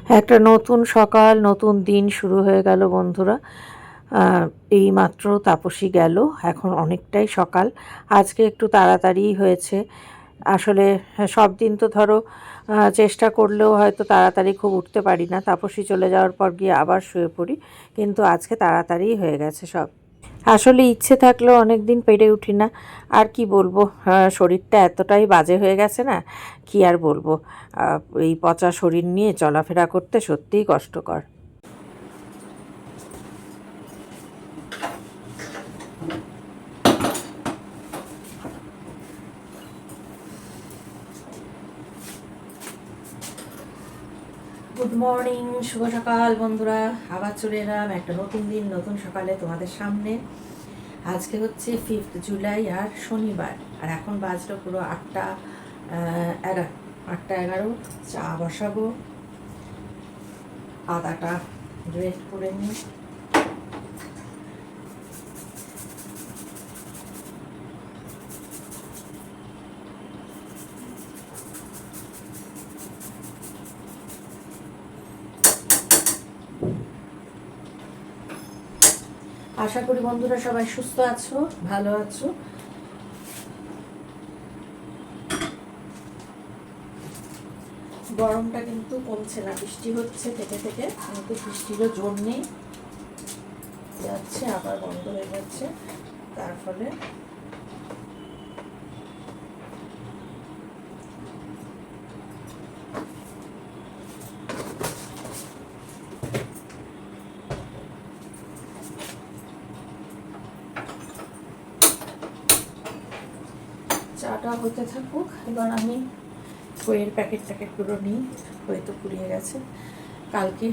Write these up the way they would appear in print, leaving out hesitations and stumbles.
একটা নতুন সকাল, নতুন দিন শুরু হয়ে গেল বন্ধুরা। এইমাত্র তাপসী গেল, এখন অনেকটাই সকাল। আজকে একটু তাড়াতাড়িই হয়েছে। আসলে সব দিন তো ধরো চেষ্টা করলেও হয়তো তাড়াতাড়ি খুব উঠতে পারি না, তাপসী চলে যাওয়ার পর গিয়ে আবার শুয়ে পড়ি, কিন্তু আজকে তাড়াতাড়িই হয়ে গেছে সব। আসলে ইচ্ছে থাকলেও অনেক দিন পেরে উঠি না। আর কি বলবো, শরীরটা এতটাই বাজে হয়ে গেছে না, কি আর বলবো। এই পচা শরীর নিয়ে চলাফেরা করতে সত্যিই কষ্টকর। গুড মর্নিং, শুভ সকাল বন্ধুরা। আবার চলে এলাম একটা নতুন দিন, নতুন সকালে তোমাদের সামনে। আজকে হচ্ছে 5 জুলাই আর শনিবার, আর এখন বাজলো পুরো 8টা 11। 8টা 11, চা বসাবো, আদাটা গ্রেট করে নিই। আশা করি বন্ধুরা সবাই সুস্থ আছো, ভালো আছো। গরমটা কিন্তু কমছে না, বৃষ্টি হচ্ছে থেকে থেকে, কিন্তু বৃষ্টিরও জোর নেই, যাচ্ছে আবার বন্ধ হয়ে যাচ্ছে। তার ফলে চাটা হতে থাকুক। এবার আমি খইয়ের প্যাকেটগুলো নিই। খই তো পুড়িয়ে গেছে কালকে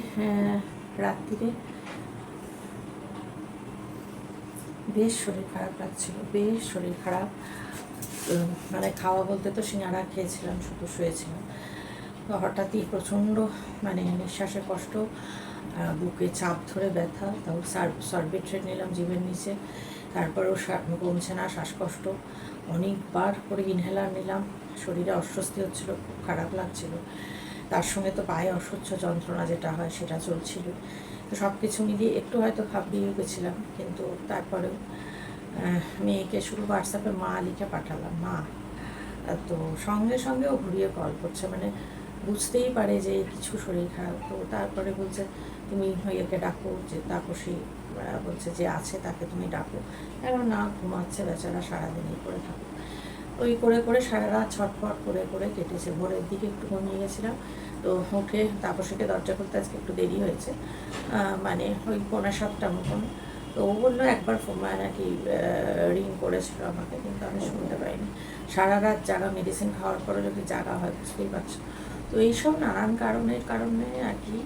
রাত্রিরে। বেশ শরীর খারাপ লাগছিল, বেশ শরীর খারাপ। মানে খাওয়া বলতে তো সিঙ্গাড়া খেয়েছিলাম, শুধু শুয়েছিলাম। তো হঠাৎই প্রচণ্ড মানে নিঃশ্বাসের কষ্ট, বুকে চাপ ধরে ব্যথা, তাও সরবেট্রেট নিলাম জিভের নিচে, তারপরেও কমছে না শ্বাসকষ্ট। অনেকবার করে ইনহেলার নিলাম, শরীরে অস্বস্তি হচ্ছিল, খুব খারাপ লাগছিল। তার সঙ্গে তো পায়ে অসহ্য যন্ত্রণা যেটা হয় সেটা চলছিল। তো সব কিছু মিলিয়ে একটু হয়তো ঘাবড়িয়ে গেছিলাম, কিন্তু তারপরেও মেয়েকে শুধু হোয়াটসঅ্যাপে মা লিখে পাঠালাম, মা। তো সঙ্গে সঙ্গে ও ঘুরিয়ে কল করছে, মানে বুঝতেই পারে যে কিছু শরীর খারাপ। তো তারপরে বলছে তুমি একে ডাকো, যে তাপসী বলছে যে আছে তাকে তুমি ডাকো। এখন না, ঘুমাচ্ছে বেচারা, সারাদিন এই করে থাকো। ওই করে করে সারা রাত ছটফট করে করে কেটেছে। ভোরের দিকে একটু ঘুমিয়ে গেছিলাম, তো উঠে তাপসীকে দরজা করতে আজকে একটু দেরি হয়েছে, মানে ওই 6:45 মতন। তো ও বললো একবার নাকি রিং করেছিল আমাকে, কিন্তু আমি শুনতে পাইনি। সারা রাত জাগা, মেডিসিন খাওয়ার পরে যদি জাগা হয় বুঝতেই পারছো। তো এইসব নানান কারণে আর কি,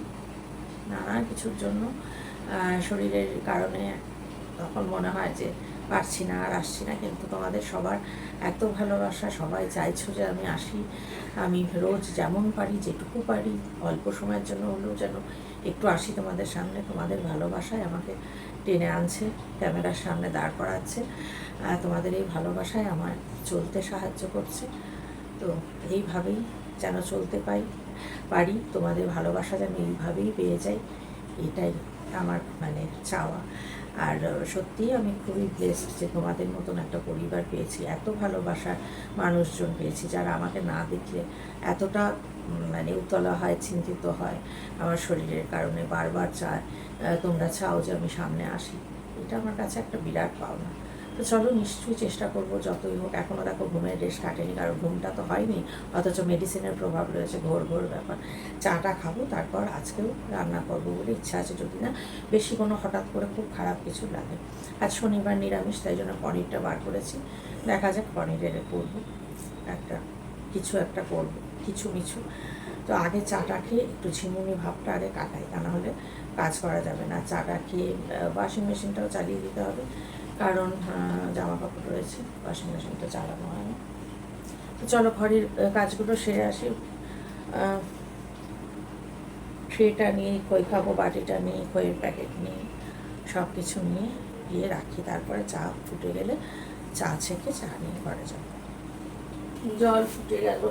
নানান কিছুর জন্য শরীরের কারণে তখন মনে হয় যে পারছি না আর আসছি না। কিন্তু তোমাদের সবার এত ভালোবাসা, সবাই চাইছো যে আমি আসি। আমি রোজ যেমন পারি, যেটুকু পারি, অল্প সময়ের জন্য হলেও যেন একটু আসি তোমাদের সামনে। তোমাদের ভালোবাসায় আমাকে টেনে আনছে, ক্যামেরার সামনে দাঁড় করাচ্ছে। তোমাদের এই ভালোবাসায় আমার চলতে সাহায্য করছে। তো এইভাবেই যেন চলতে পারি, তোমাদের ভালোবাসা যেন এইভাবেই পেয়ে যাই, এটাই আমার মানে চাওয়া। আর সত্যিই আমি খুবই ব্লেসড যে তোমাদের মতন একটা পরিবার পেয়েছি, এত ভালোবাসার মানুষজন পেয়েছি, যারা আমাকে না দেখলে এতটা মানে উতলা হয়, চিন্তিত হয় আমার শরীরের কারণে, বারবার চায়, তোমরা চাও যে আমি সামনে আসি। এটা আমার কাছে একটা বিরাট পাওনা। তো চলো, নিশ্চয়ই চেষ্টা করবো যতই হোক। এখনও দেখো ঘুমের রেশ কাটেনি, কারণ ঘুমটা তো হয়নি, অথচ মেডিসিনের প্রভাব রয়েছে, ঘোর ব্যাপার। চাটা খাবো, তারপর আজকেও রান্না করবো বলে ইচ্ছা আছে, যদি না বেশি কোনো হঠাৎ করে খুব খারাপ কিছু লাগে। আজ শনিবার নিরামিষ, তাই জন্য পনিরটা বার করেছি। দেখা যাক, পনিরের করবো কিছু একটা করবো, কিছু মিছু। তো আগে চাটা খেয়ে একটু ঝিমুনি ভাবটা আগে কাটাই, তা নাহলে কাজ করা যাবে না। চাটা খেয়ে ওয়াশিং মেশিনটাও চালিয়ে দিতে হবে, কারণ জামা কাপড় রয়েছে, ওয়াশিং মেশিনটা চালানো হয় না। তো চলো, ঘরের কাজগুলো সেরে আসি। ট্রেটা নিয়ে খই খাবো, বাটিটা নিয়ে, খইয়ের প্যাকেট নিয়ে, সব কিছু নিয়ে গিয়ে রাখি। তারপরে চা ফুটে গেলে চা ছেঁকে চা নিয়ে ঘরে যাবো। জল ফুটে গেল।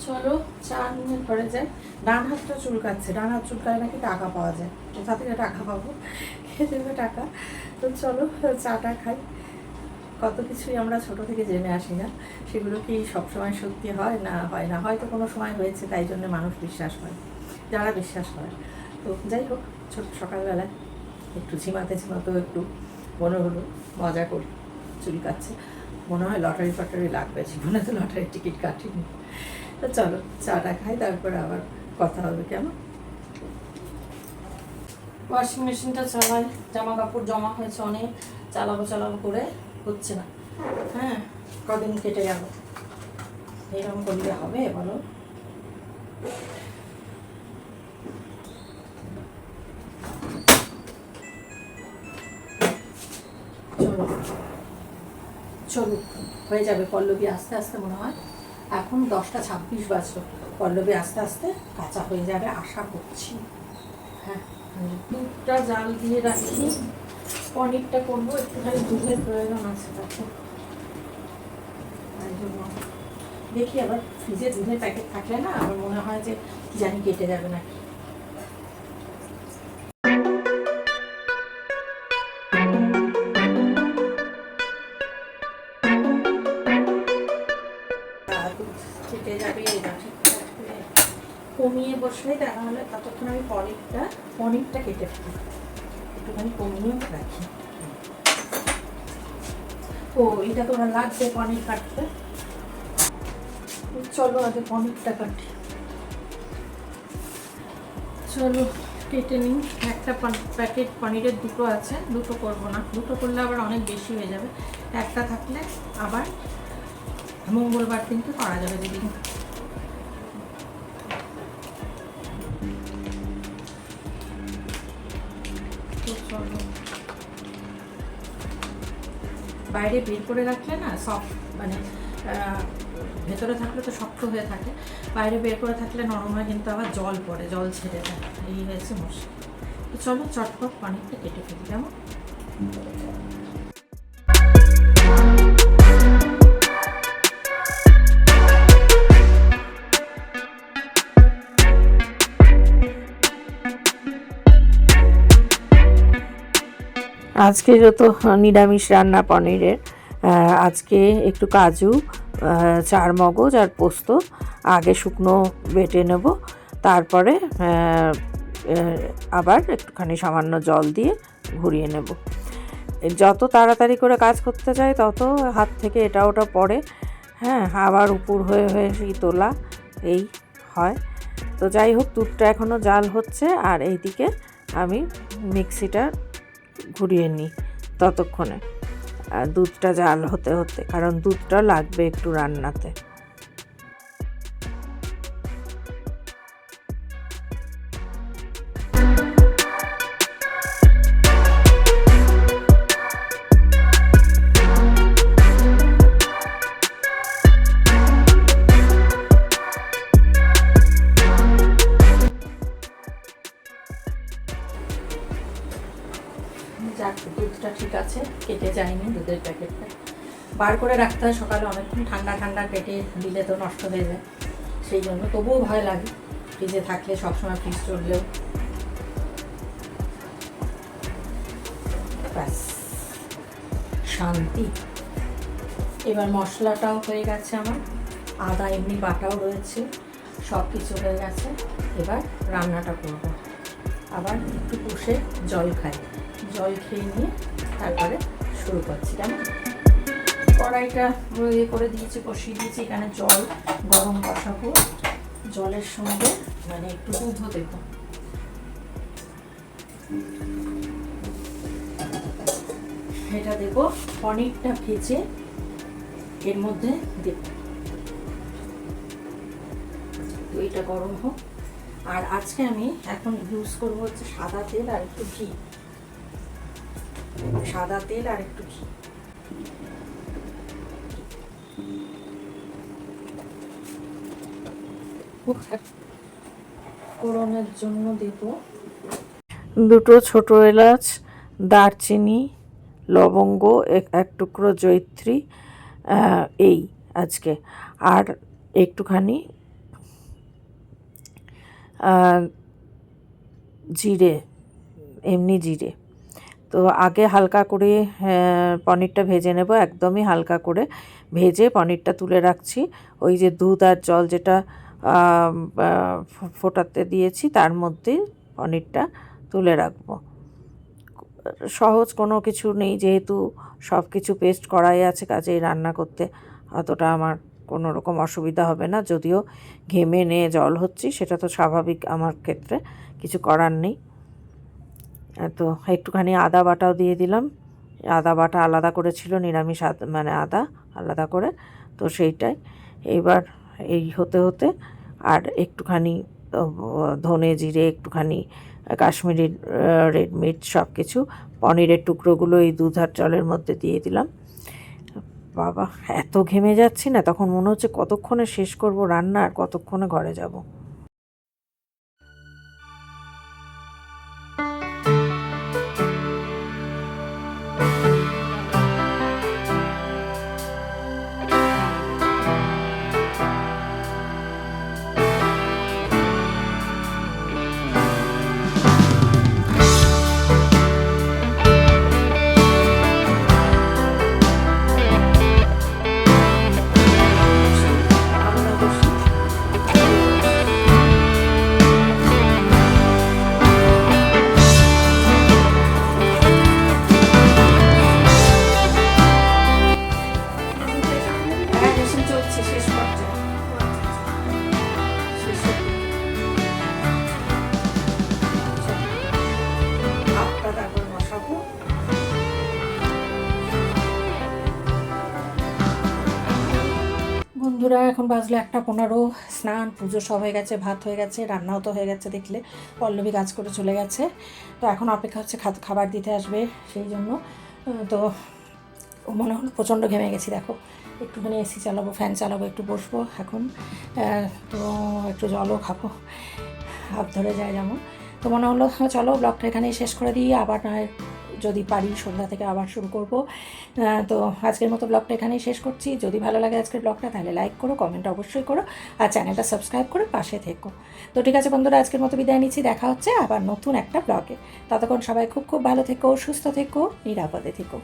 চলো চা নিয়ে ঘরে যাই। ডান হাতটা চুলকাচ্ছে, ডান হাত চুলকালে নাকি টাকা পাওয়া যায়। কোথা থেকে টাকা পাবো, খেয়ে দেবে টাকা। তো চলো চাটা খাই। কত কিছুই আমরা ছোট থেকে জেনে আসি না, সেগুলো কি সবসময় সত্যি হয় না হয় না, হয়তো কোনো সময় হয়েছে তাই জন্য মানুষ বিশ্বাস করে, যারা বিশ্বাস করে। তো যাই হোক, ছোট সকালবেলায় একটু ঝিমাতেও একটু মনে হলো মজা করি। চুলকাচ্ছে, মনে হয় লটারি ফটারি লাগবে, জীবনে তো লটারির টিকিট কাটিনি। তো চলো চাটা খাই, তারপরে আবার কথা হবে। কেমন? ওয়াশিং মেশিনটা চালাই, জামা কাপড় জমা হয়েছে অনেক, চালাবো করে হচ্ছে না। হ্যাঁ, কদিন কেটে গেল, এরকম করলে হবে বলো? চলুক, হয়ে যাবে। পল্লবী আস্তে আস্তে মনে হয়, এখন 10টা 26 বাজলো, পল্লবী আস্তে আস্তে কাঁচা হয়ে যাবে আশা করছি। হ্যাঁ, দুধটা জাল দিয়ে রাখি, পনিরটা করবো, একটুখানি দুধের প্রয়োজন আছে তাতে, তাই জন্য দেখি। আবার ফ্রিজে দুধের প্যাকেট থাকলে না আমার মনে হয় যে কি জানি কেটে যাবে নাকি। কেটে যাবে এটা ঠিকঠাক করে কমিয়ে বসলে, দেখা হলে ততক্ষণ আমি পনিরটা কেটে ফেলি, একটুখানি কমিয়ে রাখি। ও এটা তো আমার লাগবে পনির কাটতে, চলো আগে পনিরটা কাটি। চলো কেটে নিই। একটা প্যাকেট পনিরের দুটো আছে, দুটো করবো না, দুটো করলে আবার অনেক বেশি হয়ে যাবে। একটা থাকলে আবার মঙ্গলবার দিনকে করা যাবে যেদিন। চলো, বাইরে বের করে রাখলে না সফট, মানে ভেতরে থাকলে তো শক্ত হয়ে থাকে, বাইরে বের করে থাকলে নরম হয়, কিন্তু আবার জল পড়ে, জল ছেড়ে দেয়, এই হয়েছে মুশকিল। তো চলো চটপট পানিটা কেটে ফেলি। কেমন? আজকে যত নিরামিষ রান্না পনিরের, আজকে একটু কাজু, চারমগজ আর পোস্ত আগে শুকনো বেটে নেব, তারপরে আবার একটুখানি সামান্য জল দিয়ে ঘুরিয়ে নেব। যত তাড়াতাড়ি করে কাজ করতে চাই তত হাত থেকে এটা ওটা পড়ে, হ্যাঁ, আবার উপর হয়ে সেই তোলা, এই হয়। তো যাই হোক, দুধটা এখনও জাল হচ্ছে, আর এইদিকে আমি মিক্সিটা ঘুরিয়ে নিই ততক্ষণে, দুধটা জাল হতে কারণ দুধটা লাগবে একটু রান্নাতে। যাক, দুধটা ঠিক আছে, কেটে যায়নি দুধের প্যাকেটটা। বার করে রাখতে হয় সকালে, অনেকক্ষণ ঠান্ডা কেটে দিলে তো নষ্ট হয়ে যায়, সেই জন্য। তবুও ভয় লাগে ফ্রিজে থাকলে, সবসময় ফ্রিজ চললেও। ব্যাস, শান্তি। এবার মশলাটাও হয়ে গেছে আমার, আদা এমনি বাটাও রয়েছে, সব কিছু হয়ে গেছে। এবার রান্নাটা করব। আবার একটু বসে জল খেয়ে নিয়ে তারপরে শুরু করছি। কেমন? কড়াইটা করে দিয়েছি, বসিয়ে দিয়েছি, এখানে জল গরম বসাবো, জলের সঙ্গে মানে একটু দুধও দেবো। এটা দেব, পনিরটা ভেজে এর মধ্যে দেব। তো এটা গরম হোক। আর আজকে আমি এখন ইউজ করবো হচ্ছে সাদা তেল আর একটু ঘি, ফোড়নের জন্য দেব দুটো ছোট এলাচ, দারচিনি, লবঙ্গ, এক টুকরো জয়িত্রী, এই আজকে, আর একটুখানি জিরে, এমনি জিরে। তো আগে হালকা করে পনিরটা ভেজে নেব, একদমই হালকা করে ভেজে পনিরটা তুলে রাখছি। ওই যে দুধ আর জল যেটা ফোটাতে দিয়েছি তার মধ্যে পনিরটা তুলে রাখবো। সহজ কোনো কিছু নেই, যেহেতু সব কিছু পেস্ট করাই আছে, কাজেই রান্না করতে অতটা আমার কোনো রকম অসুবিধা হবে না। যদিও ঘেমে নিয়ে জল হচ্ছি, সেটা তো স্বাভাবিক, আমার ক্ষেত্রে কিছু করার নেই। তো একটুখানি আদা বাটাও দিয়ে দিলাম। আদা বাটা আলাদা করে ছিল, নিরামিষ মানে আদা আলাদা করে, তো সেইটাই এইবার এই হতে হতে আর একটুখানি ধনে জিরে, একটুখানি কাশ্মীরি রেড মির্চ, সব কিছু পনিরের টুকরোগুলো এই দুধ আর জলের মধ্যে দিয়ে দিলাম। বাবা, এত ঘেমে যাচ্ছি না, তখন মনে হচ্ছে কতক্ষণে শেষ করব রান্না আর কতক্ষণে ঘরে যাব। বন্ধুরা, এখন বাজলো 1:15, স্নান পুজো সব হয়ে গেছে, ভাত হয়ে গেছে, রান্নাও তো হয়ে গেছে, দেখলে পল্লবী কাজ করে চলে গেছে। তো এখন অপেক্ষা হচ্ছে খাবার দিতে আসবে, সেই জন্য। তো মনে হলো প্রচণ্ড ঘেমে গেছি, দেখো একটুখানি এসি চালাবো, ফ্যান চালাবো, একটু বসবো এখন, তো একটু জলও খাবো, হাত ধরে যায় যেমন। তো মনে হলো চলো ব্লগটা এখানেই শেষ করে দিই, আবার যদি পারি সন্ধ্যা থেকে আবার শুরু করব। তো আজকের মতো ব্লগটা এখানেই শেষ করছি। যদি ভালো লাগে আজকের ব্লগটা তাহলে লাইক করো, কমেন্ট অবশ্যই করো, আর চ্যানেলটা সাবস্ক্রাইব করে পাশে থেকো। তো ঠিক আছে বন্ধুরা, আজকের মতো বিদায় নিচ্ছি, দেখা হচ্ছে আবার নতুন একটা ব্লগে। ততক্ষণ সবাই খুব খুব ভালো থেকো, সুস্থ থেকো, নিরাপদে থেকো।